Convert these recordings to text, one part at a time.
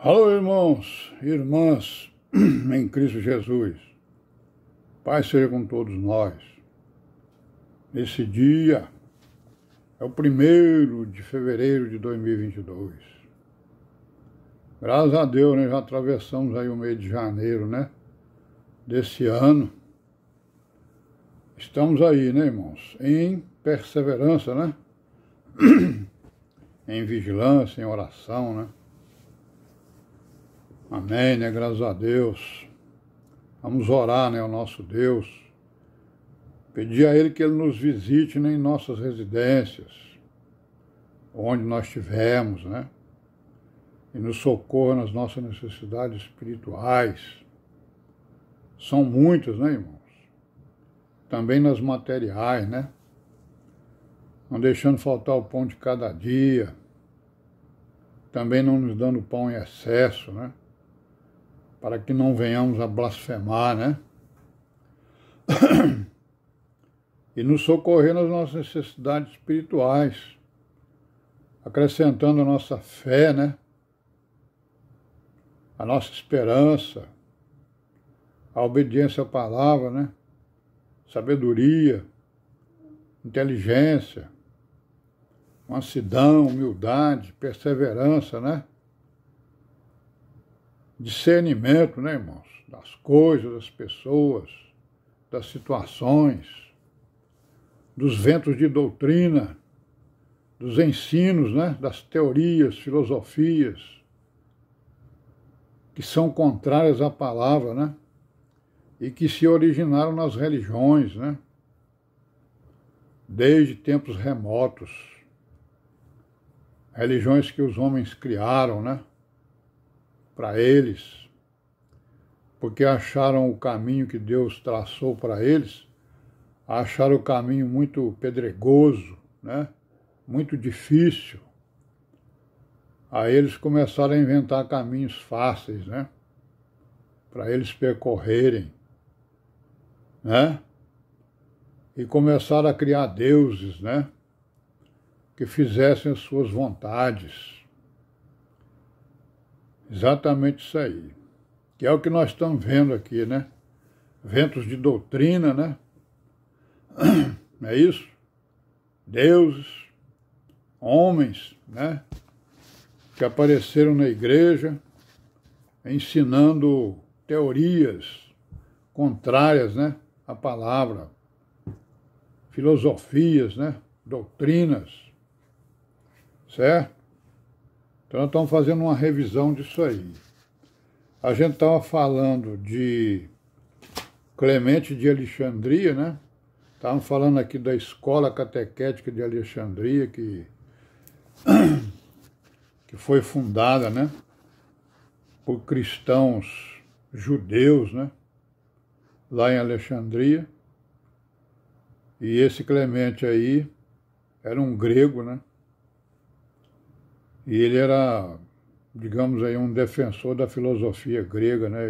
Alô, irmãos e irmãs em Cristo Jesus. Paz seja com todos nós. Esse dia é o 1º de fevereiro de 2022. Graças a Deus, né? Já atravessamos aí o mês de janeiro, né? Desse ano. Estamos aí, né, irmãos? Em perseverança, né? Em vigilância, em oração, né? Amém, né? Graças a Deus. Vamos orar, né, ao nosso Deus. Pedir a Ele que Ele nos visite, né, em nossas residências, onde nós estivermos, né? E nos socorra nas nossas necessidades espirituais. São muitas, né, irmãos? Também nas materiais, né? Não deixando faltar o pão de cada dia. Também não nos dando pão em excesso, né? Para que não venhamos a blasfemar, né? E nos socorrer nas nossas necessidades espirituais, acrescentando a nossa fé, né? A nossa esperança, a obediência à palavra, né? Sabedoria, inteligência, mansidão, humildade, perseverança, né? Discernimento, né, irmãos? Das coisas, das pessoas, das situações, dos ventos de doutrina, dos ensinos, né? Das teorias, filosofias, que são contrárias à palavra, né? E que se originaram nas religiões, né? Desde tempos remotos. Religiões que os homens criaram, né? Para eles, porque acharam o caminho que Deus traçou para eles, acharam o caminho muito pedregoso, né? Muito difícil. Aí eles começaram a inventar caminhos fáceis, né? Para eles percorrerem, né? E começaram a criar deuses, né? Que fizessem as suas vontades. Exatamente isso aí. Que é o que nós estamos vendo aqui, né? Ventos de doutrina, né? Não é isso? Deuses, homens, né? Que apareceram na igreja ensinando teorias contrárias, né? À palavra. Filosofias, né? Doutrinas. Certo? Então, nós estamos fazendo uma revisão disso aí. A gente estava falando de Clemente de Alexandria, né? Estávamos falando aqui da Escola Catequética de Alexandria, que foi fundada, né? Por cristãos judeus, né? Lá em Alexandria. E esse Clemente aí era um grego, né? E ele era, digamos aí, um defensor da filosofia grega, né?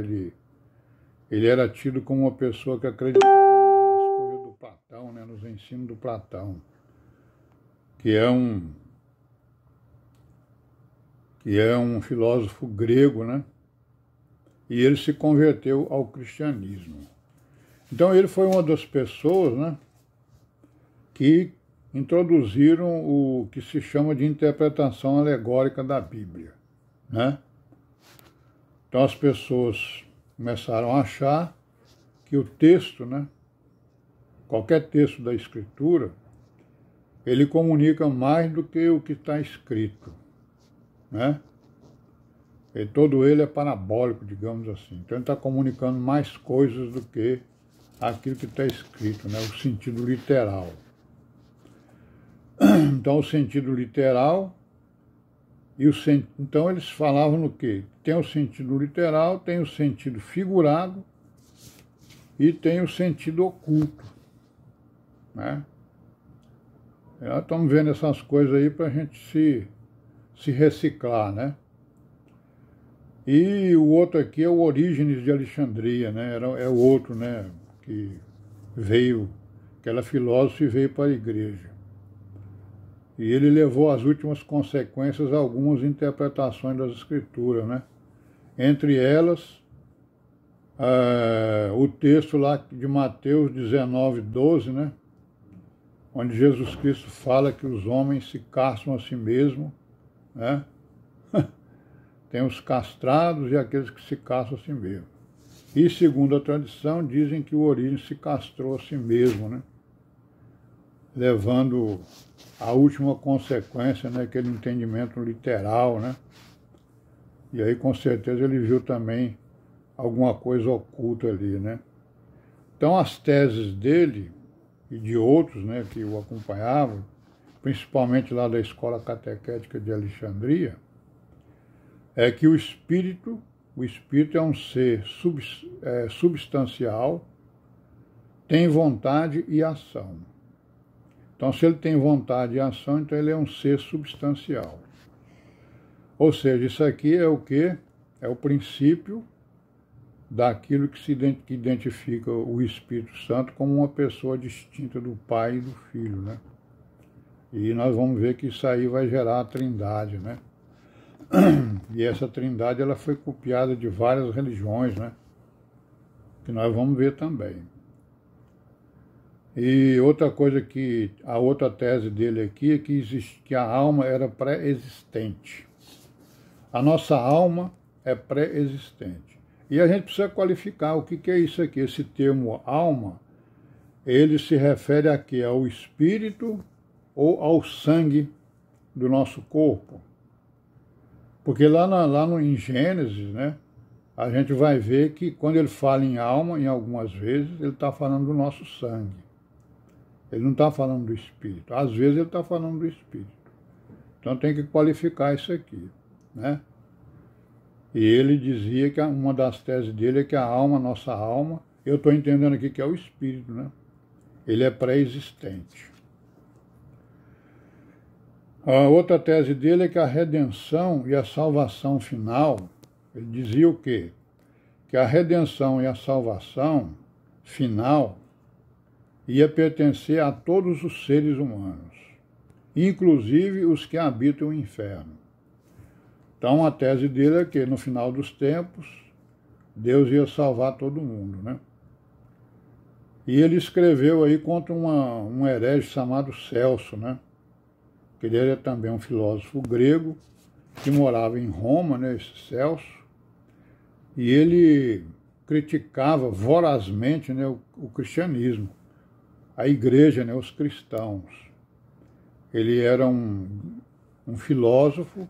Ele era tido como uma pessoa que acreditava nas coisas do Platão, né? Nos ensinos do Platão, que é um filósofo grego, né? E ele se converteu ao cristianismo. Então ele foi uma das pessoas, né? Que introduziram o que se chama de interpretação alegórica da Bíblia, né? Então as pessoas começaram a achar que o texto, né? Qualquer texto da Escritura, ele comunica mais do que o que está escrito, né? E todo ele é parabólico, digamos assim. Então ele está comunicando mais coisas do que aquilo que está escrito, né? O sentido literal. Então, o sentido literal, então eles falavam no quê? Tem o sentido literal, tem o sentido figurado e tem o sentido oculto, né? E nós estamos vendo essas coisas aí para a gente se reciclar, né? E o outro aqui é o Orígenes de Alexandria, né? É o outro, né? Que veio, aquela filósofa e veio para a igreja. E ele levou às últimas consequências algumas interpretações das Escrituras, né? Entre elas, o texto lá de Mateus 19:12, né? Onde Jesus Cristo fala que os homens se castram a si mesmos, né? Tem os castrados e aqueles que se castram a si mesmos. E, segundo a tradição, dizem que o Orígenes se castrou a si mesmo, né? Levando a última consequência, né? Aquele entendimento literal, né? E aí, com certeza, ele viu também alguma coisa oculta ali, né? Então, as teses dele e de outros, né, que o acompanhavam, principalmente lá da Escola Catequética de Alexandria, é que o espírito é um ser substancial, tem vontade e ação. Então, se ele tem vontade e ação, então ele é um ser substancial. Ou seja, isso aqui é o quê? É o princípio daquilo que identifica o Espírito Santo como uma pessoa distinta do Pai e do Filho, né? E nós vamos ver que isso aí vai gerar a Trindade, né? E essa Trindade, ela foi copiada de várias religiões, né? Que nós vamos ver também. E outra coisa a outra tese dele aqui é que a alma era pré-existente. A nossa alma é pré-existente. E a gente precisa qualificar o que é isso aqui. Esse termo alma, ele se refere a quê? Ao espírito ou ao sangue do nosso corpo? Porque em Gênesis, né, a gente vai ver que quando ele fala em alma, em algumas vezes, ele está falando do nosso sangue. Ele não está falando do espírito. Às vezes ele está falando do espírito. Então tem que qualificar isso aqui, né? E ele dizia que uma das teses dele é que a alma, nossa alma, eu estou entendendo aqui que é o espírito, né? Ele é pré-existente. A outra tese dele é que a redenção e a salvação final, ele dizia o quê? Que a redenção e a salvação final ia pertencer a todos os seres humanos, inclusive os que habitam o inferno. Então, a tese dele é que, no final dos tempos, Deus ia salvar todo mundo, né? E ele escreveu aí contra um herege chamado Celso, né? Que ele era também um filósofo grego, que morava em Roma, né, esse Celso, e ele criticava vorazmente, né, o cristianismo, a igreja, né, os cristãos. Ele era um filósofo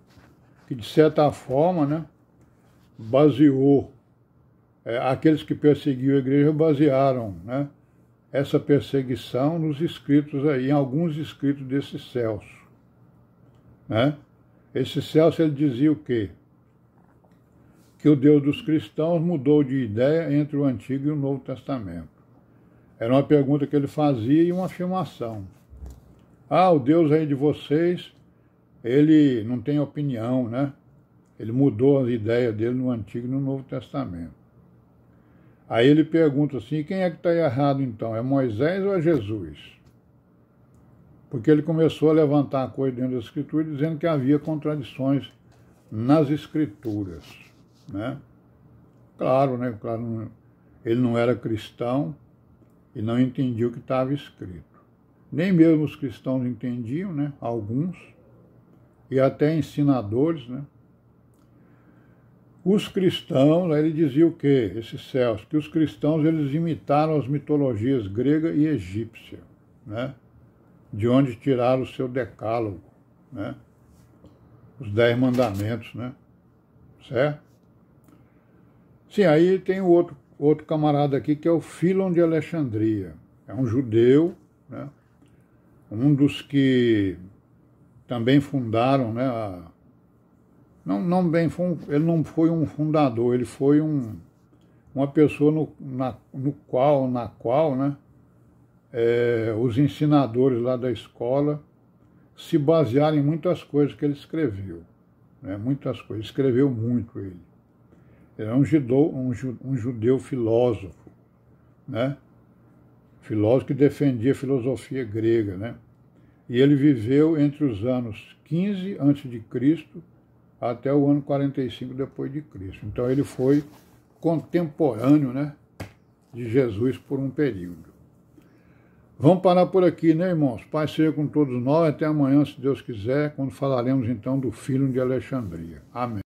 que, de certa forma, né, baseou, aqueles que perseguiam a igreja basearam, né, essa perseguição nos escritos aí, em alguns escritos desse Celso, né? Esse Celso, ele dizia o quê? Que o Deus dos cristãos mudou de ideia entre o Antigo e o Novo Testamento. Era uma pergunta que ele fazia e uma afirmação. O Deus aí de vocês, ele não tem opinião, né? Ele mudou as ideias dele no Antigo e no Novo Testamento. Aí ele pergunta assim, quem é que está errado então? É Moisés ou é Jesus? Porque ele começou a levantar a coisa dentro da Escritura dizendo que havia contradições nas Escrituras, né? Claro, né? Claro, ele não era cristão e não entendia o que estava escrito. Nem mesmo os cristãos entendiam, né? Alguns, e até ensinadores, né? Os cristãos, aí ele dizia o quê? Esse Celso, que os cristãos eles imitaram as mitologias grega e egípcia, né? De onde tiraram o seu decálogo, né? Os 10 mandamentos, né? Certo? Sim, aí tem o outro camarada aqui que é o Fílon de Alexandria. É um judeu, né? Um dos que também fundaram, né? Ele não foi um fundador, ele foi uma pessoa na qual, né? Os ensinadores lá da escola se basearam em muitas coisas que ele escreveu, né? Muitas coisas, escreveu muito ele. Ele é um judeu filósofo, né? Filósofo que defendia a filosofia grega, né? E ele viveu entre os anos 15 a.C. até o ano 45 depois de Cristo. Então ele foi contemporâneo, né, de Jesus por um período. Vamos parar por aqui, né, irmãos? Paz seja com todos nós. Até amanhã, se Deus quiser, quando falaremos então do Filho de Alexandria. Amém.